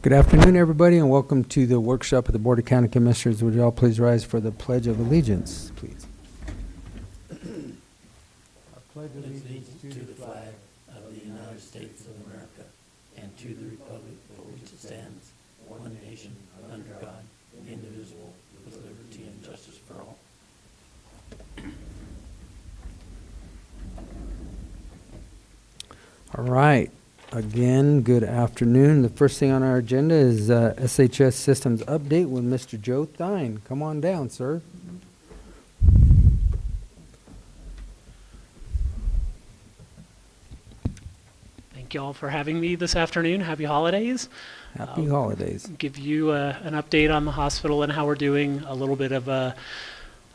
Good afternoon, everybody, and welcome to the workshop of the Board of County Commissioners. Would you all please rise for the Pledge of Allegiance, please? I pledge allegiance to the flag of the United States of America and to the republic for which it stands, one nation, under God, indivisible, with liberty and justice for all. All right. Again, good afternoon. The first thing on our agenda is SHS Systems Update with Mr. Joe Theine. Come on down, sir. Thank you all for having me this afternoon. Happy holidays. Happy holidays. Give you an update on the hospital and how we're doing, a little bit of a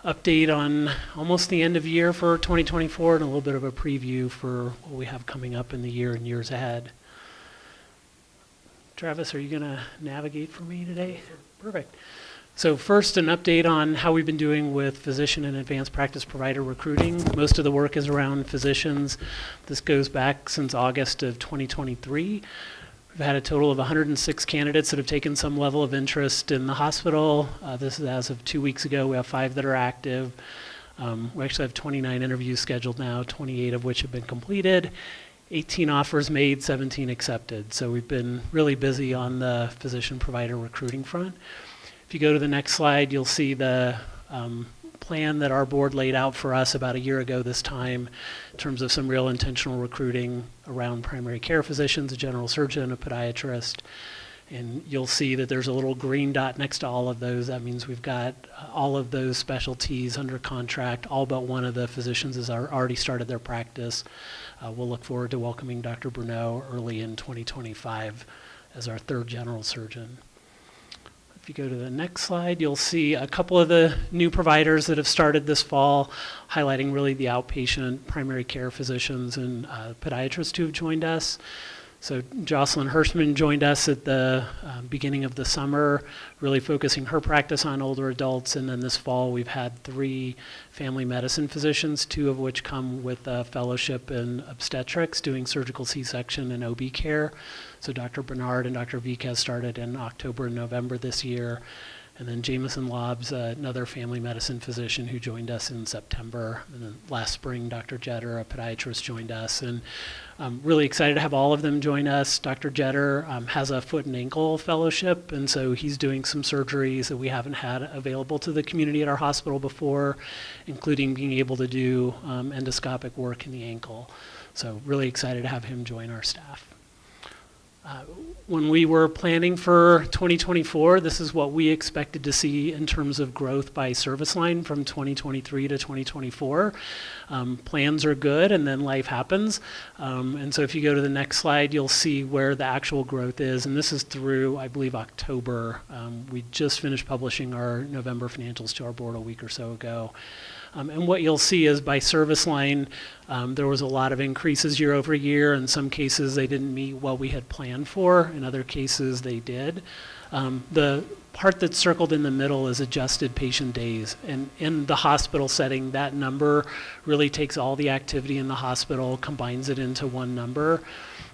update on almost the end of year for 2024 and a little bit of a preview for what we have coming up in the year and years ahead. Travis, are you going to navigate for me today? Perfect. So first, an update on how we've been doing with physician and advanced practice provider recruiting. Most of the work is around physicians. This goes back since August of 2023. We've had a total of 106 candidates that have taken some level of interest in the hospital. This is as of 2 weeks ago. We have 5 that are active. We actually have 29 interviews scheduled now, 28 of which have been completed. 18 offers made, 17 accepted. So we've been really busy on the physician provider recruiting front. If you go to the next slide, you'll see the plan that our board laid out for us about a year ago this time in terms of some real intentional recruiting around primary care physicians, a general surgeon, a podiatrist. And you'll see that there's a little green dot next to all of those. That means we've got all of those specialties under contract. All but one of the physicians has already started their practice. We'll look forward to welcoming Dr. Bruneau early in 2025 as our 3rd general surgeon. If you go to the next slide, you'll see a couple of the new providers that have started this fall, highlighting really the outpatient primary care physicians and podiatrists who have joined us. So Jocelyn Hirschman joined us at the beginning of the summer, really focusing her practice on older adults. And then this fall, we've had 3 family medicine physicians, 2 of which come with a fellowship in obstetrics, doing surgical C-section and OB care. So Dr. Bernard and Dr. Viquez started in October and November this year. And then Jameson Lobbs, another family medicine physician who joined us in September. And then last spring, Dr. Jetter, a podiatrist, joined us. And I'm really excited to have all of them join us. Dr. Jetter has a foot and ankle fellowship, and so he's doing some surgeries that we haven't had available to the community at our hospital before, including being able to do endoscopic work in the ankle. So really excited to have him join our staff. When we were planning for 2024, this is what we expected to see in terms of growth by service line from 2023 to 2024. Plans are good, and then life happens. And so if you go to the next slide, you'll see where the actual growth is. And this is through, I believe, October. We just finished publishing our November financials to our board a week or so ago. And what you'll see is by service line, there was a lot of increases year over year. In some cases, they didn't meet what we had planned for. In other cases, they did. The part that's circled in the middle is adjusted patient days. And in the hospital setting, that number really takes all the activity in the hospital, combines it into one number.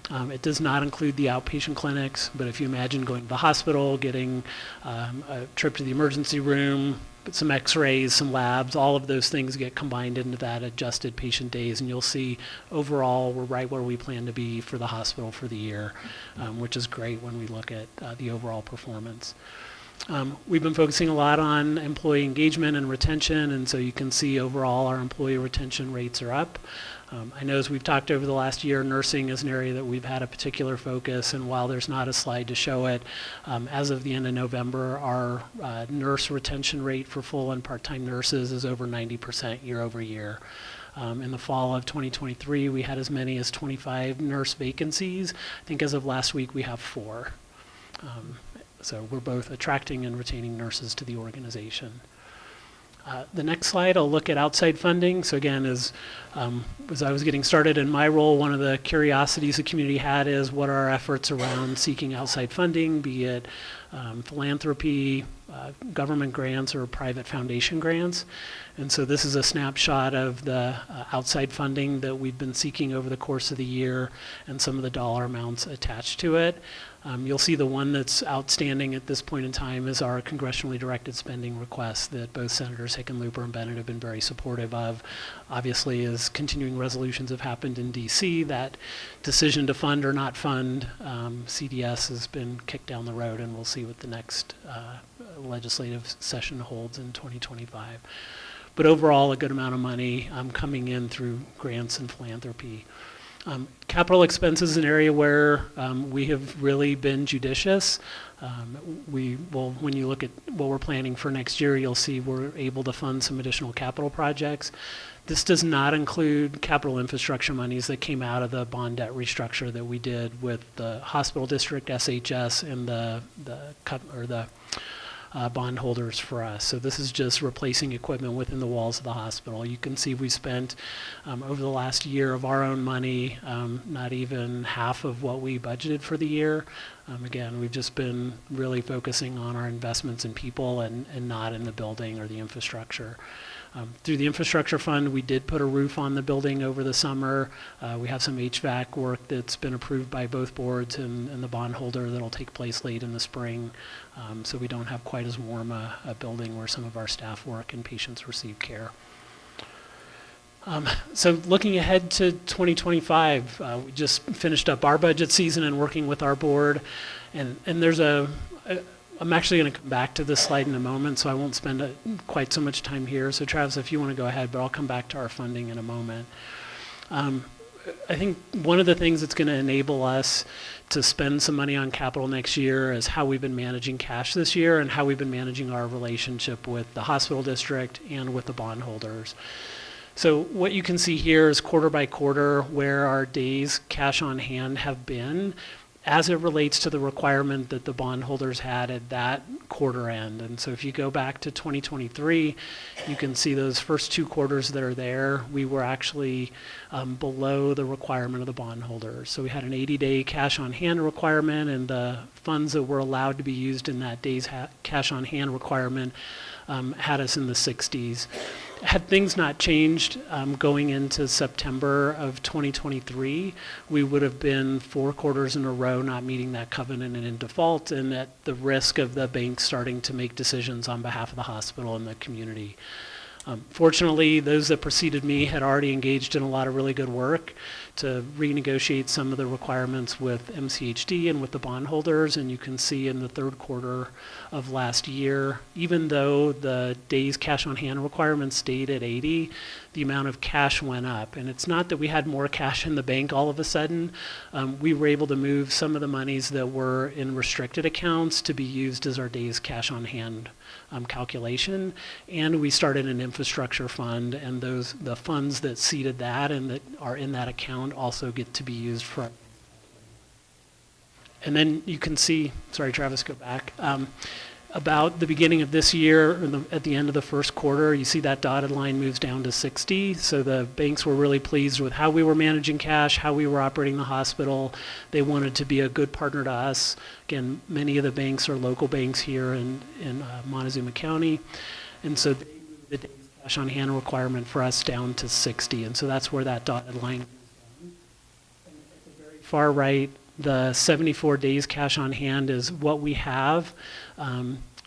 It does not include the outpatient clinics, but if you imagine going to the hospital, getting a trip to the emergency room, some x-rays, some labs, all of those things get combined into that adjusted patient days, and you'll see overall we're right where we plan to be for the hospital for the year, which is great when we look at the overall performance. We've been focusing a lot on employee engagement and retention, and so you can see overall our employee retention rates are up. I know as we've talked over the last year, nursing is an area that we've had a particular focus, and while there's not a slide to show it, as of the end of November, our nurse retention rate for full and part-time nurses is over 90% year over year. In the fall of 2023, we had as many as 25 nurse vacancies. I think as of last week, we have 4. So we're both attracting and retaining nurses to the organization. The next slide, I'll look at outside funding. So again, as I was getting started in my role, one of the curiosities the community had is what are our efforts around seeking outside funding, be it philanthropy, government grants, or private foundation grants. And so this is a snapshot of the outside funding that we've been seeking over the course of the year and some of the dollar amounts attached to it. You'll see the one that's outstanding at this point in time is our congressionally directed spending request that both Senators Hickenlooper and Bennett have been very supportive of. Obviously, as continuing resolutions have happened in DC, that decision to fund or not fund CDS has been kicked down the road, and we'll see what the next legislative session holds in 2025. But overall, a good amount of money coming in through grants and philanthropy. Capital expense is an area where we have really been judicious. When you look at what we're planning for next year, you'll see we're able to fund some additional capital projects. This does not include capital infrastructure monies that came out of the bond debt restructure that we did with the hospital district, SHS, and the bondholders for us. So this is just replacing equipment within the walls of the hospital. You can see we spent over the last year of our own money, not even half of what we budgeted for the year. Again, we've just been really focusing on our investments in people and not in the building or the infrastructure. Through the infrastructure fund, we did put a roof on the building over the summer. We have some HVAC work that's been approved by both boards and the bondholder that'll take place late in the spring. So we don't have quite as warm a building where some of our staff work and patients receive care. So looking ahead to 2025, we just finished up our budget season and working with our board. And there's I'm actually going to come back to this slide in a moment, so I won't spend quite so much time here. So Travis, if you want to go ahead, but I'll come back to our funding in a moment. I think one of the things that's going to enable us to spend some money on capital next year is how we've been managing cash this year and how we've been managing our relationship with the hospital district and with the bondholders. So what you can see here is quarter by quarter where our days cash on hand have been as it relates to the requirement that the bondholders had at that quarter end. And so if you go back to 2023, you can see those first 2 quarters that are there, we were actually below the requirement of the bondholders. So we had an 80-day cash on hand requirement, and the funds that were allowed to be used in that day's cash on hand requirement had us in the 60s. Had things not changed going into September of 2023, we would have been 4 quarters in a row not meeting that covenant and in default, and at the risk of the bank starting to make decisions on behalf of the hospital and the community. Fortunately, those that preceded me had already engaged in a lot of really good work to renegotiate some of the requirements with MCHD and with the bondholders. And you can see in the 3rd quarter of last year, even though the days cash on hand requirement stayed at 80, the amount of cash went up. And it's not that we had more cash in the bank all of a sudden. We were able to move some of the monies that were in restricted accounts to be used as our days cash on hand calculation, and we started an infrastructure fund, and the funds that seeded that and that are in that account also get to be used for. And then you can see, sorry Travis, go back, about the beginning of this year, at the end of the 1st quarter, you see that dotted line moves down to 60. So the banks were really pleased with how we were managing cash, how we were operating the hospital. They wanted to be a good partner to us. Again, many of the banks are local banks here in Montezuma County. And so they moved the days cash on hand requirement for us down to 60. And so that's where that dotted line goes down. And at the very far right, the 74 days cash on hand is what we have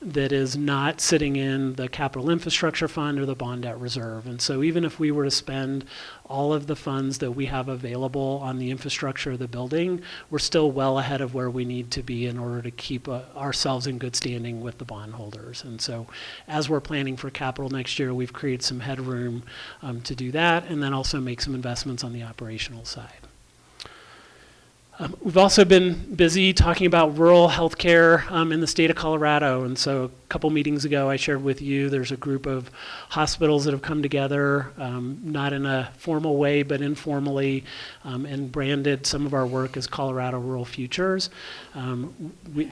that is not sitting in the capital infrastructure fund or the bond debt reserve. And so even if we were to spend all of the funds that we have available on the infrastructure of the building, we're still well ahead of where we need to be in order to keep ourselves in good standing with the bondholders. And so as we're planning for capital next year, we've created some headroom to do that, and then also make some investments on the operational side. We've also been busy talking about rural healthcare in the state of Colorado. And so a couple meetings ago, I shared with you, there's a group of hospitals that have come together, not in a formal way, but informally, and branded some of our work as Colorado Rural Futures.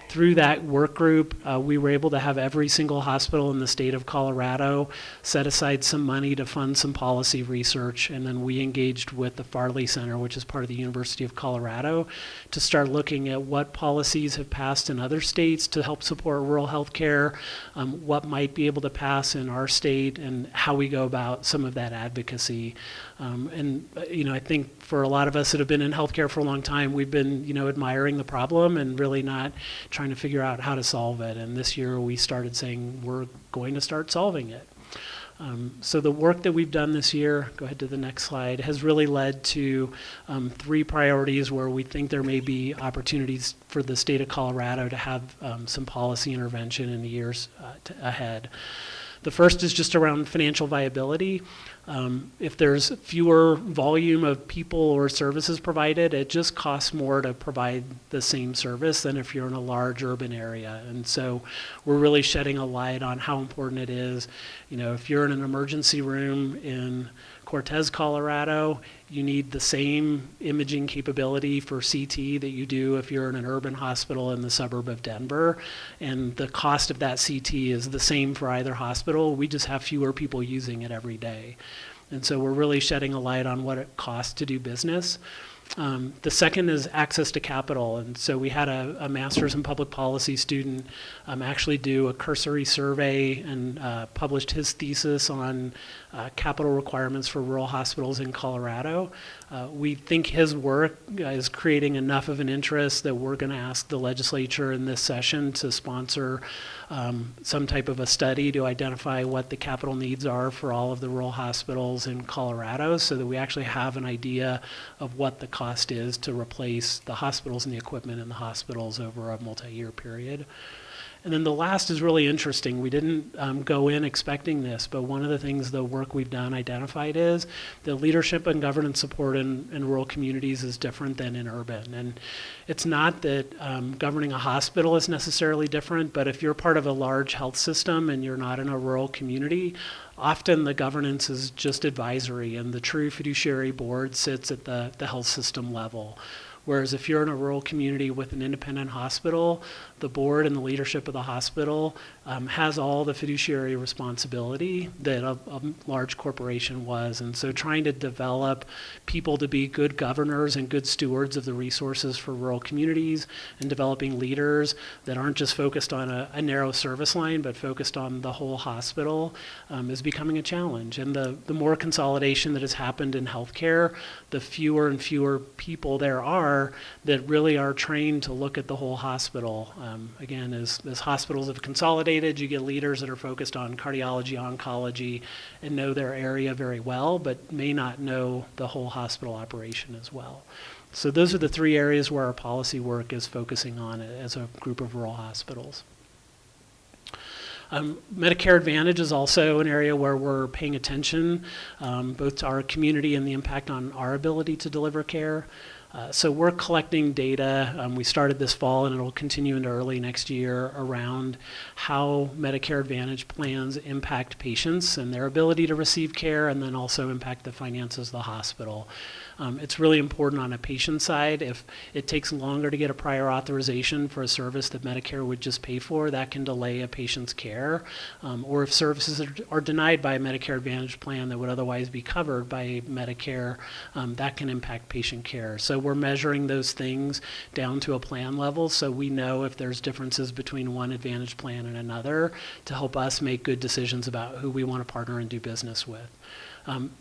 Through that work group, we were able to have every single hospital in the state of Colorado set aside some money to fund some policy research. And then we engaged with the Farley Center, which is part of the University of Colorado, to start looking at what policies have passed in other states to help support rural health care, what might be able to pass in our state, and how we go about some of that advocacy. I think for a lot of us that have been in healthcare for a long time, we've been, admiring the problem and really not trying to figure out how to solve it. And this year we started saying we're going to start solving it. So the work that we've done this year, go ahead to the next slide, has really led to 3 priorities where we think there may be opportunities for the state of Colorado to have some policy intervention in the years ahead. The first is just around financial viability. If there's fewer volume of people or services provided, it just costs more to provide the same service than if you're in a large urban area. And so we're really shedding a light on how important it is. If you're in an emergency room in Cortez, Colorado, you need the same imaging capability for CT that you do if you're in an urban hospital in the suburb of Denver. And the cost of that CT is the same for either hospital. We just have fewer people using it every day. And so we're really shedding a light on what it costs to do business. The second is access to capital. And so we had a master's in public policy student actually do a cursory survey and published his thesis on capital requirements for rural hospitals in Colorado. We think his work is creating enough of an interest that we're going to ask the legislature in this session to sponsor some type of a study to identify what the capital needs are for all of the rural hospitals in Colorado, so that we actually have an idea of what the cost is to replace the hospitals and the equipment in the hospitals over a multi-year period. And then the last is really interesting. We didn't go in expecting this, but one of the things the work we've done identified is that leadership and governance support in rural communities is different than in urban. And it's not that governing a hospital is necessarily different, but if you're part of a large health system and you're not in a rural community, often the governance is just advisory, and the true fiduciary board sits at the health system level. Whereas if you're in a rural community with an independent hospital, the board and the leadership of the hospital has all the fiduciary responsibility that a large corporation was. And so trying to develop people to be good governors and good stewards of the resources for rural communities, and developing leaders that aren't just focused on a narrow service line, but focused on the whole hospital is becoming a challenge. And the more consolidation that has happened in healthcare, the fewer and fewer people there are that really are trained to look at the whole hospital. Again, as hospitals have consolidated, you get leaders that are focused on cardiology, oncology, and know their area very well, but may not know the whole hospital operation as well. So those are the 3 areas where our policy work is focusing on as a group of rural hospitals. Medicare Advantage is also an area where we're paying attention, both to our community and the impact on our ability to deliver care. So we're collecting data. We started this fall, and it'll continue into early next year, around how Medicare Advantage plans impact patients and their ability to receive care, and then also impact the finances of the hospital. It's really important on a patient side. If it takes longer to get a prior authorization for a service that Medicare would just pay for, that can delay a patient's care. Or if services are denied by a Medicare Advantage plan that would otherwise be covered by Medicare, that can impact patient care. So we're measuring those things down to a plan level, so we know if there's differences between one Advantage plan and another, to help us make good decisions about who we want to partner and do business with.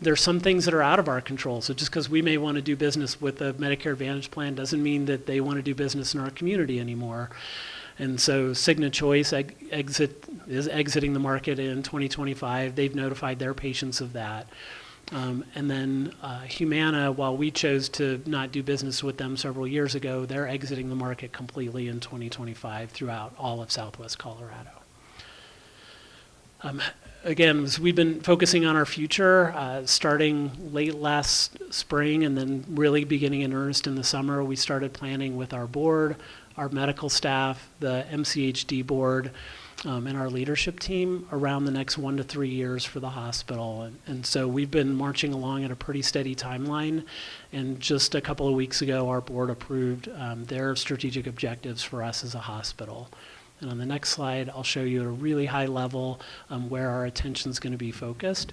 There's some things that are out of our control. So just because we may want to do business with a Medicare Advantage plan doesn't mean that they want to do business in our community anymore. And so Cigna Choice is exiting the market in 2025. They've notified their patients of that. And then Humana, while we chose to not do business with them several years ago, they're exiting the market completely in 2025 throughout all of Southwest Colorado. Again, as we've been focusing on our future, starting late last spring and then really beginning in earnest in the summer, we started planning with our board, our medical staff, the MCHD board, and our leadership team around the next 1 to 3 years for the hospital. And so we've been marching along at a pretty steady timeline. And just a couple of weeks ago, our board approved their strategic objectives for us as a hospital. And on the next slide, I'll show you at a really high level where our attention is going to be focused.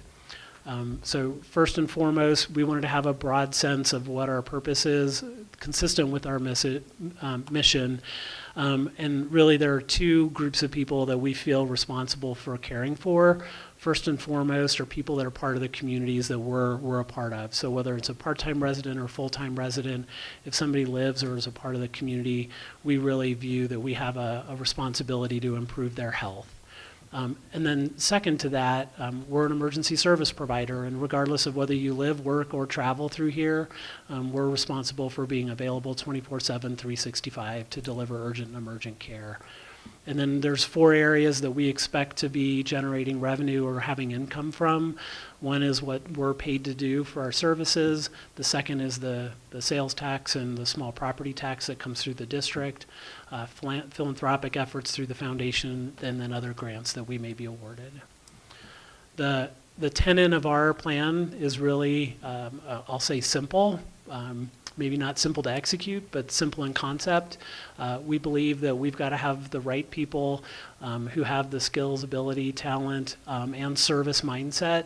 So first and foremost, we wanted to have a broad sense of what our purpose is, consistent with our mission. And really there are two groups of people that we feel responsible for caring for. First and foremost are people that are part of the communities that we're a part of. So whether it's a part-time resident or full-time resident, if somebody lives or is a part of the community, we really view that we have a responsibility to improve their health. And then second to that, we're an emergency service provider, and regardless of whether you live, work, or travel through here, we're responsible for being available 24/7, 365 to deliver urgent and emergent care. And then there's 4 areas that we expect to be generating revenue or having income from. One is what we're paid to do for our services. The second is the sales tax and the small property tax that comes through the district, philanthropic efforts through the foundation, and then other grants that we may be awarded. The tenet of our plan is really, I'll say simple. Maybe not simple to execute, but simple in concept. We believe that we've got to have the right people who have the skills, ability, talent, and service mindset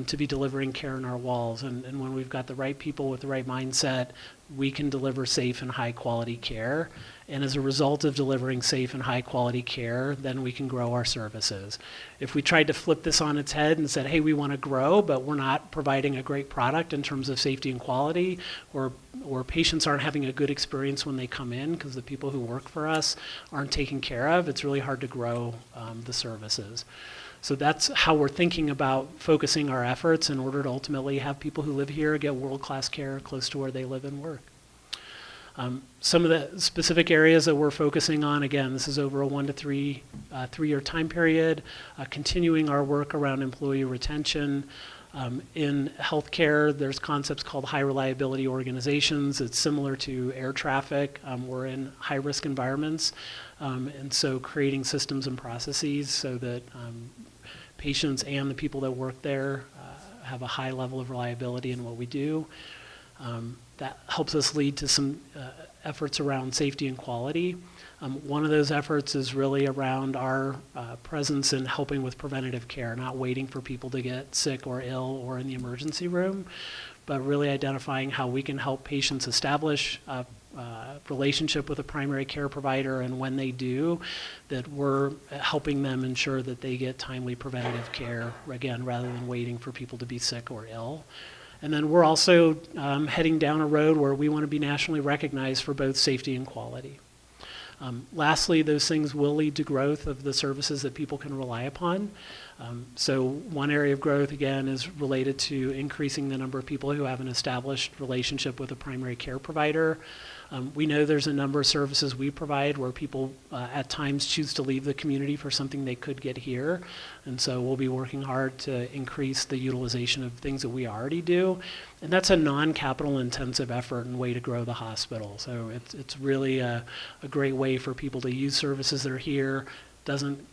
to be delivering care in our walls. And when we've got the right people with the right mindset, we can deliver safe and high quality care. And as a result of delivering safe and high quality care, then we can grow our services. If we tried to flip this on its head and said, hey, we want to grow, but we're not providing a great product in terms of safety and quality, or patients aren't having a good experience when they come in because the people who work for us aren't taken care of, it's really hard to grow the services. So that's how we're thinking about focusing our efforts in order to ultimately have people who live here get world-class care close to where they live and work. Some of the specific areas that we're focusing on, again, this is over a 1 to 3 year time period, continuing our work around employee retention. In healthcare, there's concepts called high reliability organizations. It's similar to air traffic. We're in high risk environments, and so creating systems and processes so that patients and the people that work there have a high level of reliability in what we do. That helps us lead to some efforts around safety and quality. One of those efforts is really around our presence in helping with preventative care, not waiting for people to get sick or ill or in the emergency room, but really identifying how we can help patients establish a relationship with a primary care provider, and when they do, that we're helping them ensure that they get timely preventative care, again, rather than waiting for people to be sick or ill. And then we're also heading down a road where we want to be nationally recognized for both safety and quality. Lastly, those things will lead to growth of the services that people can rely upon. So one area of growth, again, is related to increasing the number of people who have an established relationship with a primary care provider. We know there's a number of services we provide where people at times choose to leave the community for something they could get here. And so we'll be working hard to increase the utilization of things that we already do. And that's a non-capital intensive effort and way to grow the hospital. So it's really a great way for people to use services that are here. Doesn't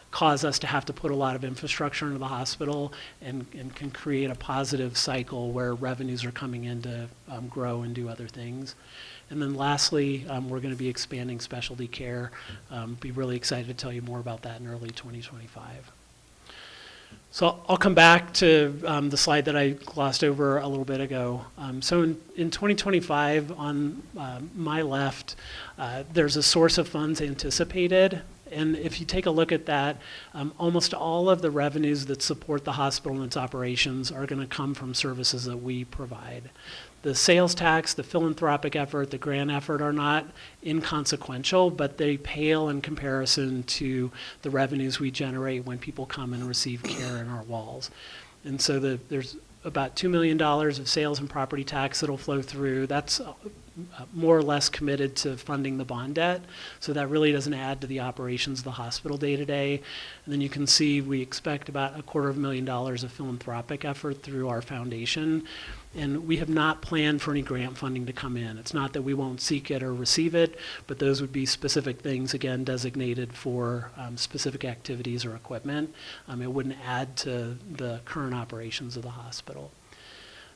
cause us to have to put a lot of infrastructure into the hospital, and can create a positive cycle where revenues are coming in to grow and do other things. And then lastly, we're going to be expanding specialty care. Be really excited to tell you more about that in early 2025. So I'll come back to the slide that I glossed over a little bit ago. So in 2025, on my left, there's a source of funds anticipated. And if you take a look at that, almost all of the revenues that support the hospital and its operations are going to come from services that we provide. The sales tax, the philanthropic effort, the grant effort are not inconsequential, but they pale in comparison to the revenues we generate when people come and receive care in our walls. And so there's about $2 million of sales and property tax that'll flow through. That's more or less committed to funding the bond debt, so that really doesn't add to the operations of the hospital day to day. And then you can see we expect about $250,000 of philanthropic effort through our foundation, and we have not planned for any grant funding to come in. It's not that we won't seek it or receive it, but those would be specific things, again, designated for specific activities or equipment. It wouldn't add to the current operations of the hospital.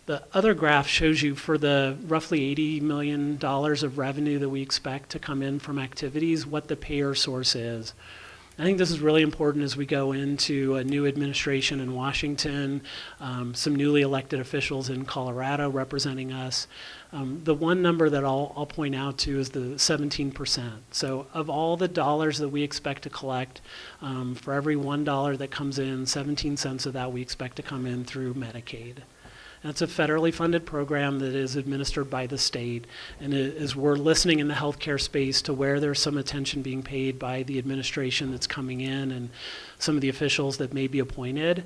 The other graph shows you for the roughly $80 million of revenue that we expect to come in from activities, what the payer source is. I think this is really important as we go into a new administration in Washington, some newly elected officials in Colorado representing us. The one number that I'll point out to is the 17%. So of all the dollars that we expect to collect, for every $1 that comes in, 17 cents of that we expect to come in through Medicaid. That's a federally funded program that is administered by the state, and as we're listening in the healthcare space to where there's some attention being paid by the administration that's coming in and some of the officials that may be appointed,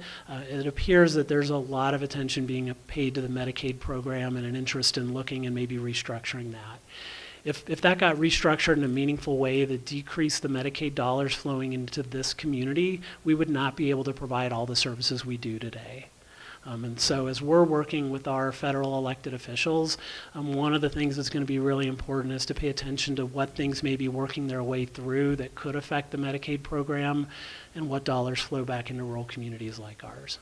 it appears that there's a lot of attention being paid to the Medicaid program and an interest in looking and maybe restructuring that. If that got restructured in a meaningful way that decreased the Medicaid dollars flowing into this community, we would not be able to provide all the services we do today. And so as we're working with our federal elected officials, one of the things that's going to be really important is to pay attention to what things may be working their way through that could affect the Medicaid program and what dollars flow back into rural communities like ours.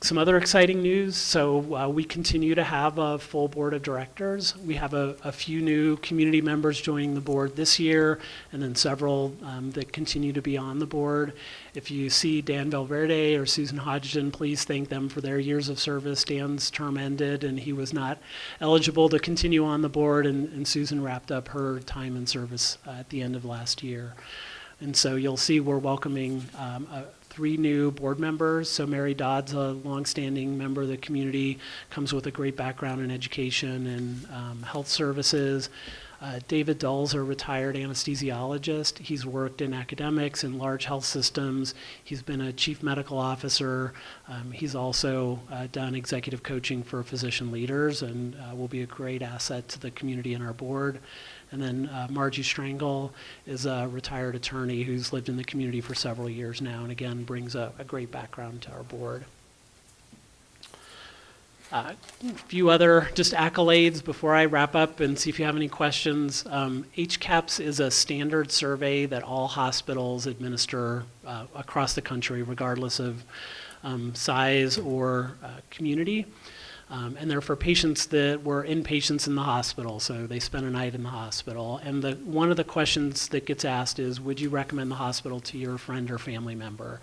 Some other exciting news, so we continue to have a full board of directors. We have a few new community members joining the board this year, and then several that continue to be on the board. If you see Dan Valverde or Susan Hodgson, please thank them for their years of service. Dan's term ended and he was not eligible to continue on the board, and Susan wrapped up her time in service at the end of last year. And so you'll see we're welcoming 3 new board members. So Mary Dodd's a longstanding member of the community, comes with a great background in education and health services. David Dull's a retired anesthesiologist. He's worked in academics and large health systems. He's been a chief medical officer. He's also done executive coaching for physician leaders and will be a great asset to the community and our board. And then Margie Strangle is a retired attorney who's lived in the community for several years now, and again brings a great background to our board. A few other just accolades before I wrap up and see if you have any questions. HCAHPS is a standard survey that all hospitals administer across the country, regardless of size or community. And they're for patients that were inpatients in the hospital, so they spent a night in the hospital. And one of the questions that gets asked is, would you recommend the hospital to your friend or family member?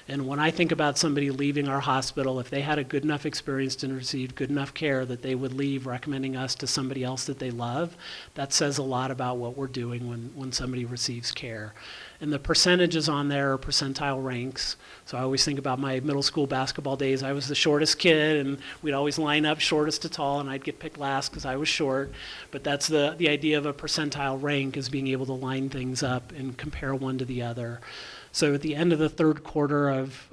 And when I think about somebody leaving our hospital, if they had a good enough experience and received good enough care that they would leave recommending us to somebody else that they love, that says a lot about what we're doing when somebody receives care. And the percentages on there are percentile ranks. So I always think about my middle school basketball days. I was the shortest kid, and we'd always line up shortest to tall, and I'd get picked last because I was short. But that's the idea of a percentile rank, is being able to line things up and compare one to the other. So at the end of the third quarter of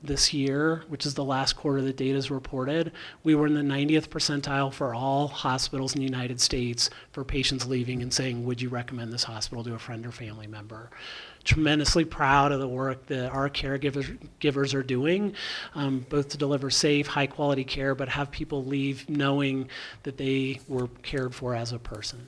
this year, which is the last quarter that data is reported, we were in the 90th percentile for all hospitals in the United States for patients leaving and saying, would you recommend this hospital to a friend or family member? Tremendously proud of the work that our caregivers are doing, both to deliver safe, high-quality care, but have people leave knowing that they were cared for as a person.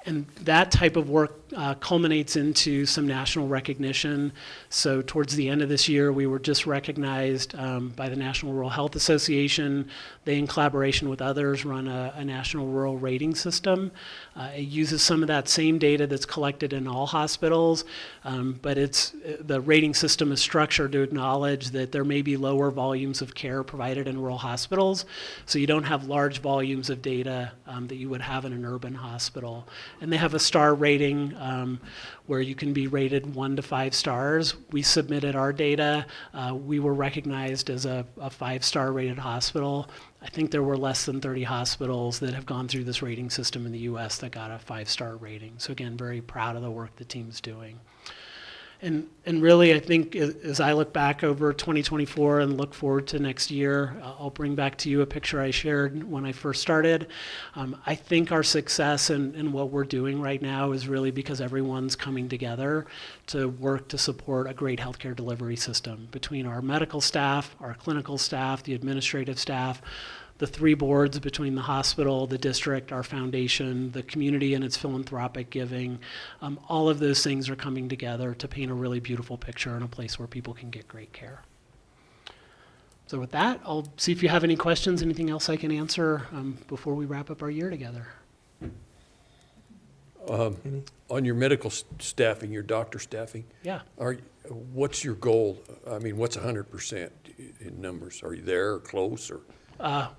And that type of work culminates into some national recognition. So towards the end of this year, we were just recognized by the National Rural Health Association. They, in collaboration with others, run a national rural rating system. It uses some of that same data that's collected in all hospitals, but the rating system is structured to acknowledge that there may be lower volumes of care provided in rural hospitals, so you don't have large volumes of data that you would have in an urban hospital. And they have a star rating where you can be rated 1 to 5 stars. We submitted our data. We were recognized as a 5-star rated hospital. I think there were less than 30 hospitals that have gone through this rating system in the US that got a 5-star rating. So again, very proud of the work the team's doing. And really, I think as I look back over 2024 and look forward to next year, I'll bring back to you a picture I shared when I first started. I think our success in what we're doing right now is really because everyone's coming together to work to support a great healthcare delivery system between our medical staff, our clinical staff, the administrative staff, the 3 boards between the hospital, the district, our foundation, the community and its philanthropic giving. All of those things are coming together to paint a really beautiful picture in a place where people can get great care. So with that, I'll see if you have any questions, anything else I can answer before we wrap up our year together. Any? On your medical staffing, your doctor staffing, Yeah. what's your goal? I mean, what's 100% in numbers? Are you there or close or?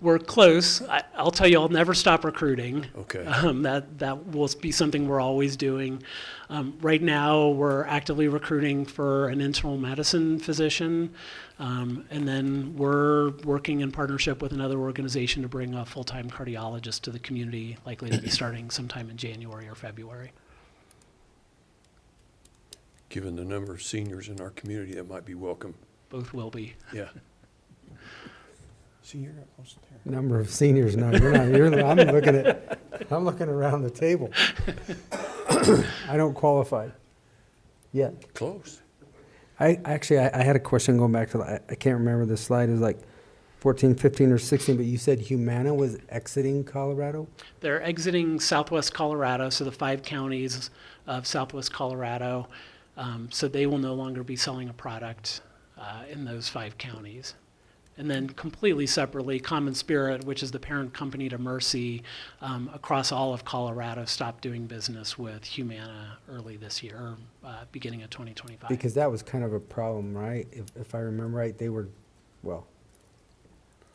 We're close. I'll tell you, I'll never stop recruiting. Okay. That will be something we're always doing. Right now, we're actively recruiting for an internal medicine physician, and then we're working in partnership with another organization to bring a full-time cardiologist to the community, likely to be starting sometime in January or February. Given the number of seniors in our community, that might be welcome. Both will be. Yeah. Senior, almost there. Number of seniors, no, you're not, I'm looking around the table. I don't qualify yet. Close. I had a question going back to, I can't remember the slide, it was like 14, 15, or 16, but you said Humana was exiting Colorado? They're exiting southwest Colorado, so the 5 counties of southwest Colorado. So they will no longer be selling a product in those 5 counties. And then completely separately, Common Spirit, which is the parent company to Mercy, across all of Colorado, stopped doing business with Humana early this year, beginning of 2025. Because that was kind of a problem, right? If I remember right, they were, well,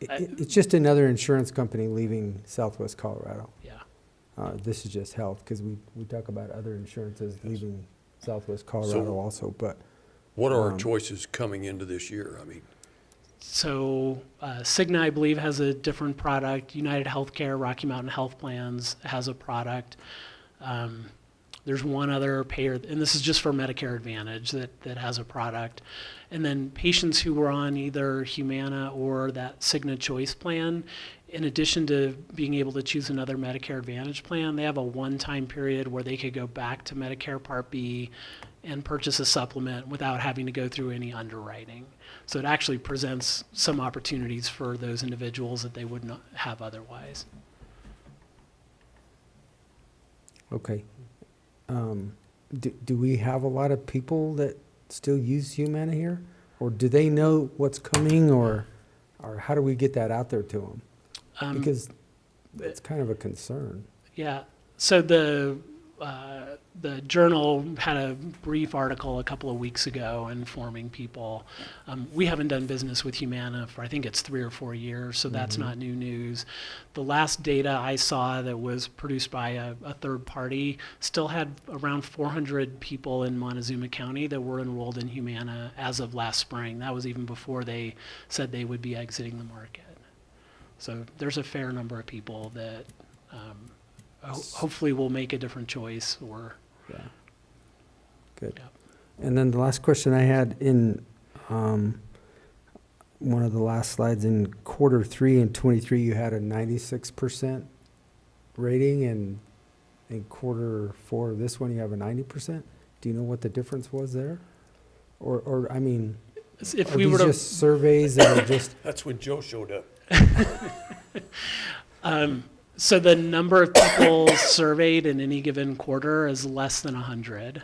it's just another insurance company leaving southwest Colorado. Yeah. This is just health, because we talk about other insurances leaving southwest Colorado also, but. What are our choices coming into this year? I mean, So Cigna, I believe, has a different product. United Healthcare, Rocky Mountain Health Plans has a product. There's one other payer, and this is just for Medicare Advantage, that has a product. And then patients who were on either Humana or that Cigna Choice plan, in addition to being able to choose another Medicare Advantage plan, they have a one-time period where they could go back to Medicare Part B and purchase a supplement without having to go through any underwriting. So it actually presents some opportunities for those individuals that they would not have otherwise. Okay. Do we have a lot of people that still use Humana here? Or do they know what's coming, or how do we get that out there to them? Because it's kind of a concern. Yeah, so the Journal had a brief article a couple of weeks ago informing people. We haven't done business with Humana for, I think it's 3 or 4 years, so that's not new news. The last data I saw that was produced by a third party still had around 400 people in Montezuma County that were enrolled in Humana as of last spring. That was even before they said they would be exiting the market. So there's a fair number of people that hopefully will make a different choice or. Yeah. Good. Yeah. And then the last question I had in one of the last slides, in Q3 in 23, you had a 96% rating, and in Q4 this one you have a 90%. Do you know what the difference was there? Or I mean, If are we these were to, just surveys that are just that's when Joe showed up. so the number of people surveyed in any given quarter is less than 100.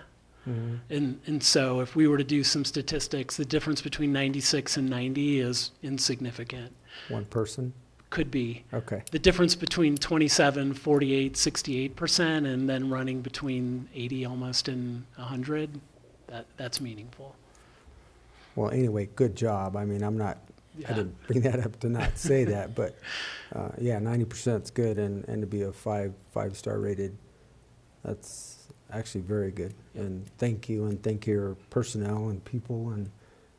And so if we were to do some statistics, the difference between 96 and 90 is insignificant. one person? Could be. Okay. The difference between 27, 48, 68%, and then running between 80 almost and 100, that's meaningful. Well, anyway, good job. I mean, I didn't bring that up to not say that, but yeah, 90% is good, and to be a five-star rated, that's actually very good. And thank you, and thank your personnel and people and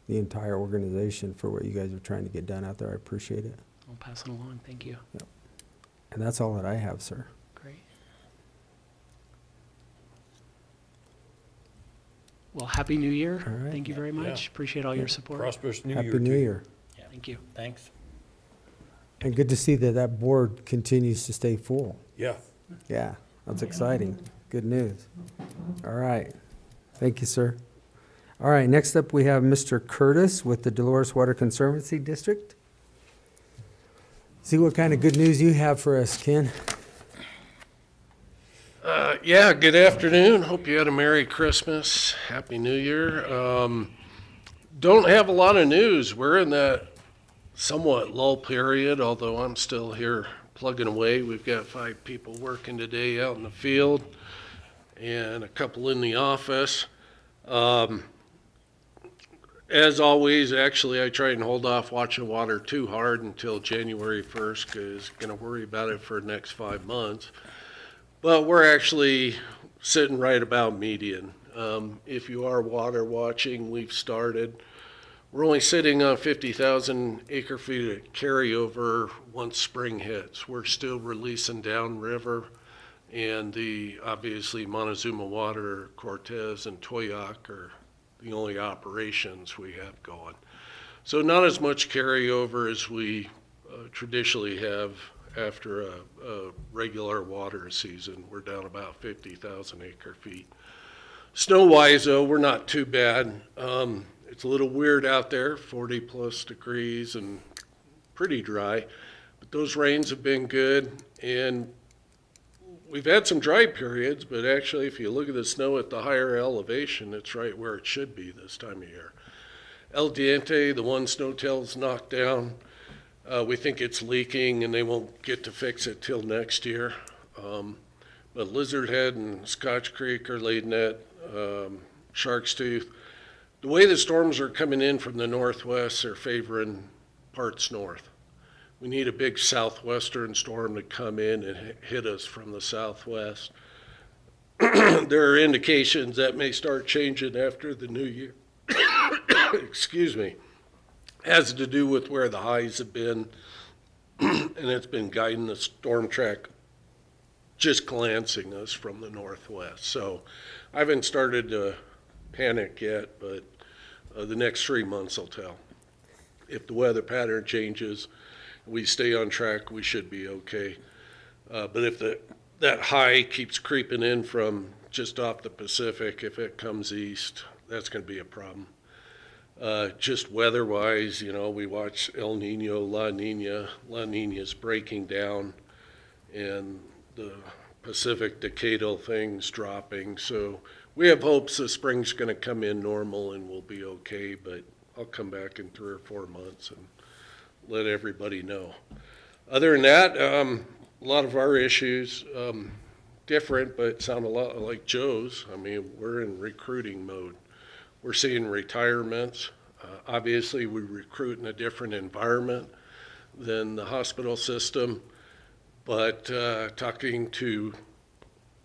the entire organization for what you guys are trying to get done out there. I appreciate it. I'll pass it along. Thank you. And that's all that I have, sir. Great. Well, Happy New Year. All right. Thank you very much. Yeah. Appreciate all your support. Prosperous New Year. Happy New to you. Year. Thank you. Thanks. And good to see that board continues to stay full. Yeah. Yeah, that's exciting. Good news. All right. Thank you, sir. All right, next up we have Mr. Curtis with the Dolores Water Conservancy District. See what kind of good news you have for us, Ken. Yeah, good afternoon. Hope you had a Merry Christmas, Happy New Year. Don't have a lot of news. We're in that somewhat lull period, although I'm still here plugging away. We've got 5 people working today out in the field. and a couple in the office. As always, actually, I try and hold off watching water too hard until January 1st because I'm going to worry about it for the next 5 months. But we're actually sitting right about median. If you are water watching, we've started. We're only sitting on 50,000 acre feet of carryover once spring hits. We're still releasing downriver, and obviously Montezuma Water, Cortez, and Toyac are the only operations we have going. So not as much carryover as we traditionally have after a regular water season. We're down about 50,000 acre feet. Snow-wise, though, we're not too bad. It's a little weird out there, 40 plus degrees and pretty dry, but those rains have been good, and we've had some dry periods, but actually if you look at the snow at the higher elevation, it's right where it should be this time of year. El Diente, the one snowtail's knocked down. We think it's leaking and they won't get to fix it till next year. But Lizard Head and Scotch Creek are leading it, Shark's Tooth. The way the storms are coming in from the northwest are favoring parts north. We need a big southwestern storm to come in and hit us from the southwest. There are indications that may start changing after the new year. Excuse me. Has to do with where the highs have been, and it's been guiding the storm track, just glancing us from the northwest. So I haven't started to panic yet, but the next 3 months will tell. If the weather pattern changes, we stay on track, we should be okay. But if that high keeps creeping in from just off the Pacific, if it comes east, that's going to be a problem. Just weather-wise, we watch El Nino, La Nina. La Nina's breaking down, and the Pacific decadal thing's dropping. So we have hopes the spring's going to come in normal and we'll be okay, but I'll come back in 3 or 4 months and let everybody know. Other than that, a lot of our issues, different, but sound a lot like Joe's. I mean, we're in recruiting mode. We're seeing retirements. Obviously, we recruit in a different environment than the hospital system, but talking to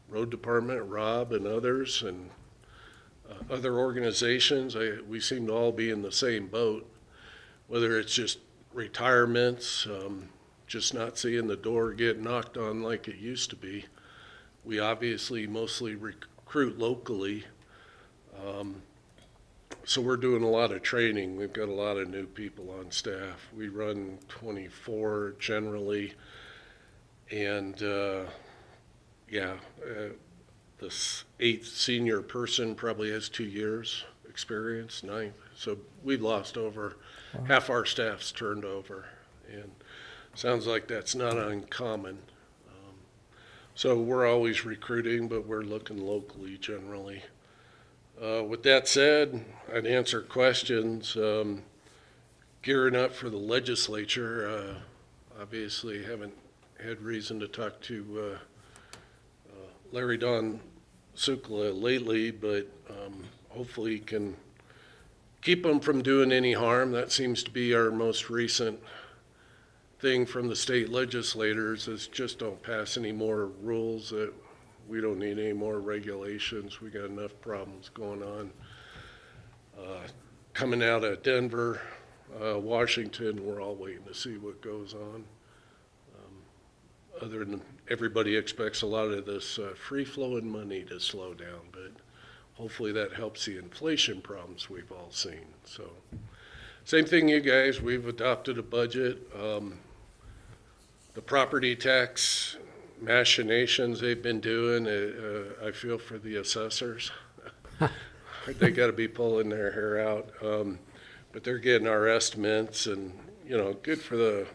road department, Rob, and others, and other organizations, we seem to all be in the same boat, whether it's just retirements, just not seeing the door get knocked on like it used to be. We obviously mostly recruit locally, so we're doing a lot of training. We've got a lot of new people on staff. We run 24 generally, and the 8th senior person probably has 2 years experience, 9th. So we've lost over half our staff's turned over, and sounds like that's not uncommon. So we're always recruiting, but we're looking locally generally. With that said, I'd answer questions. Gearing up for the legislature, obviously haven't had reason to talk to Larry Don Sukla lately, but hopefully can keep them from doing any harm. That seems to be our most recent thing from the state legislators, is just don't pass any more rules. That we don't need any more regulations. We got enough problems going on. Coming out of Denver, Washington, we're all waiting to see what goes on. Other than everybody expects a lot of this free-flowing money to slow down, but hopefully that helps the inflation problems we've all seen. So same thing you guys, we've adopted a budget. The property tax machinations they've been doing, I feel for the assessors. They got to be pulling their hair out, but they're getting our estimates, and good for the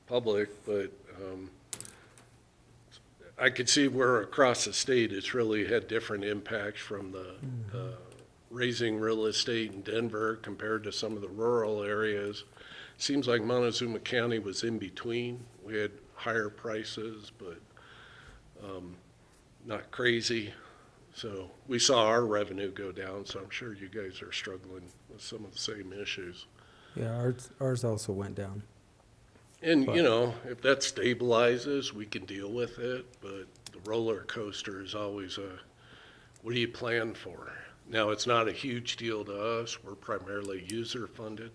public, but I could see where across the state it's really had different impacts from the raising real estate in Denver compared to some of the rural areas. Seems like Montezuma County was in between. We had higher prices, but not crazy. So we saw our revenue go down, so I'm sure you guys are struggling with some of the same issues. Yeah, ours also went down. And, But- you know, if that stabilizes, we can deal with it, but the roller coaster is always what do you plan for? Now, it's not a huge deal to us. We're primarily user-funded.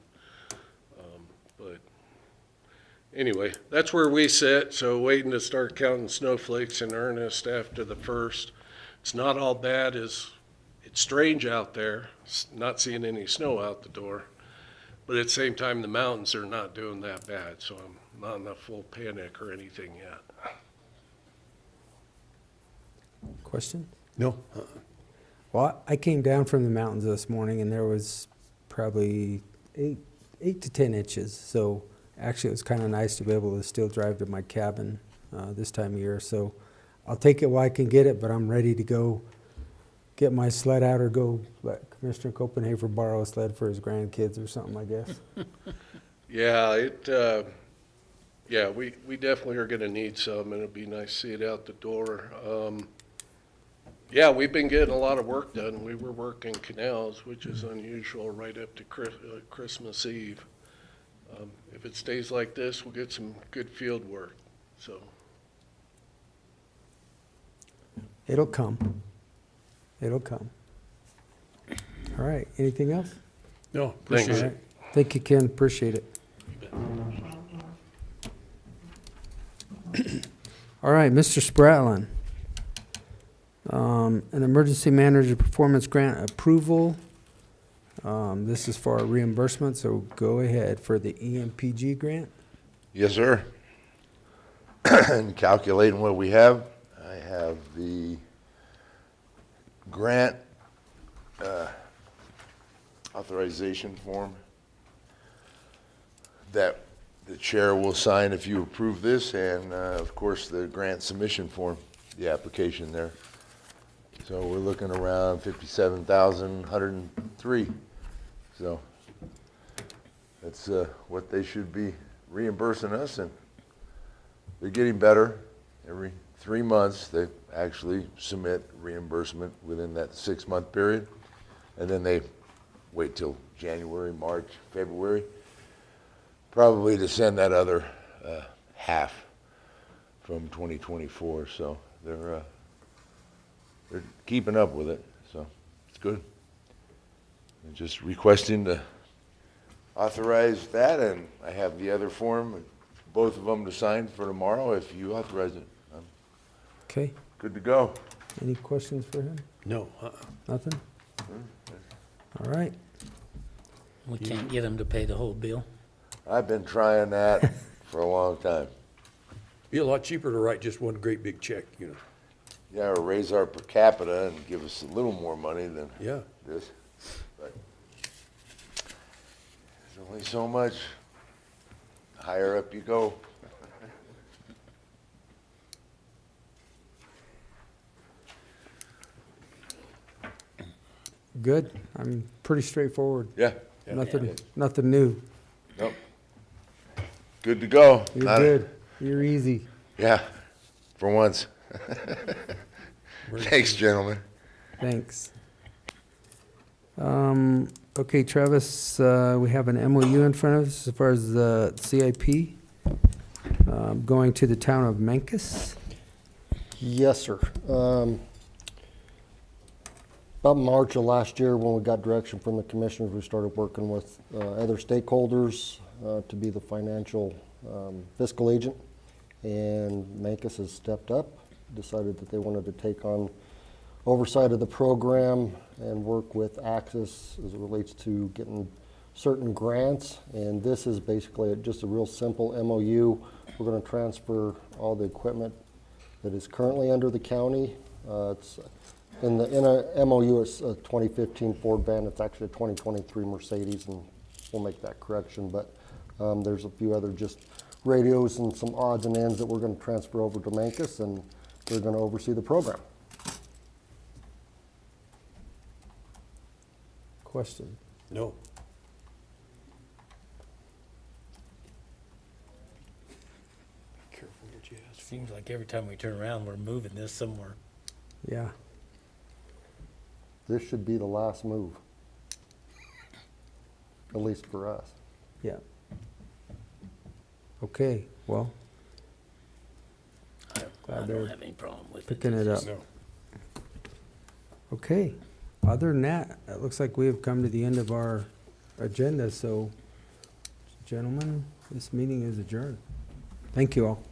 But anyway, that's where we sit, so waiting to start counting snowflakes in earnest after the first. It's not all bad as, it's strange out there, not seeing any snow out the door. But at the same time, the mountains are not doing that bad, so I'm not in a full panic or anything yet. Question? No. Well, I came down from the mountains this morning and there was probably 8 to 10 inches. So actually it was kind of nice to be able to still drive to my cabin this time of year. So I'll take it while I can get it, but I'm ready to go get my sled out or go let Commissioner Copenhaver borrow a sled for his grandkids or something, I guess. Yeah, we definitely are gonna need some, and it'd be nice to see it out the door. Yeah, we've been getting a lot of work done. We were working canals, which is unusual, right up to Christmas Eve. If it stays like this, we'll get some good field work, so. It'll come. It'll come. All right, anything else? No, Thanks. appreciate All it. right. Thank you, Ken, appreciate it. All right, Mr. Spratlen. An emergency manager performance grant approval. This is for a reimbursement, so go ahead for the EMPG grant. Yes, sir. And calculating what we have, I have the grant authorization form that the chair will sign if you approve this, and of course the grant submission form, the application there. So we're looking around 57,103. So that's what they should be reimbursing us, and they're getting better. Every 3 months, they actually submit reimbursement within that 6-month period, and then they wait till January, March, February, probably to send that other half from 2024. So they're keeping up with it, so it's good. And just requesting to authorize that, and I have the other form, both of them to sign for tomorrow if you authorize it. I'm Okay, good to go. any questions for him? No. Nothing? All right, We can't get them to pay the whole bill. I've been trying that for a long time. Be a lot cheaper to write just one great big check, you know. Yeah, or raise our per capita and give us a little more money than Yeah. this, but there's only so much. Higher up you go. good. I'm pretty straightforward. Yeah, Nothing new. nope. Good to go. You're Not- good. You're easy. Yeah, for once. Thanks, gentlemen. Thanks. Okay, Travis, we have an MOU in front of us as far as the CIP, going to the town of Mancos. Yes, sir. About March of last year, when we got direction from the commissioners, we started working with other stakeholders to be the financial fiscal agent. And Mancos has stepped up, decided that they wanted to take on oversight of the program and work with Axis as it relates to getting certain grants. And this is basically just a real simple MOU. We're going to transfer all the equipment that is currently under the county. It's in a MOU, it's a 2015 Ford van. It's actually a 2023 Mercedes, and we'll make that correction. But there's a few other just radios and some odds and ends that we're going to transfer over to Mancos, and they're going to oversee the program. Question. No. Careful what you ask. Seems like every time we turn around, we're moving this somewhere. Yeah. this should be the last move. At least for us. Yeah. Okay, well, I Glad they're don't have any problem with it. picking it up. No. Okay, other than that, it looks like we have come to the end of our agenda, so gentlemen, this meeting is adjourned. Thank you all.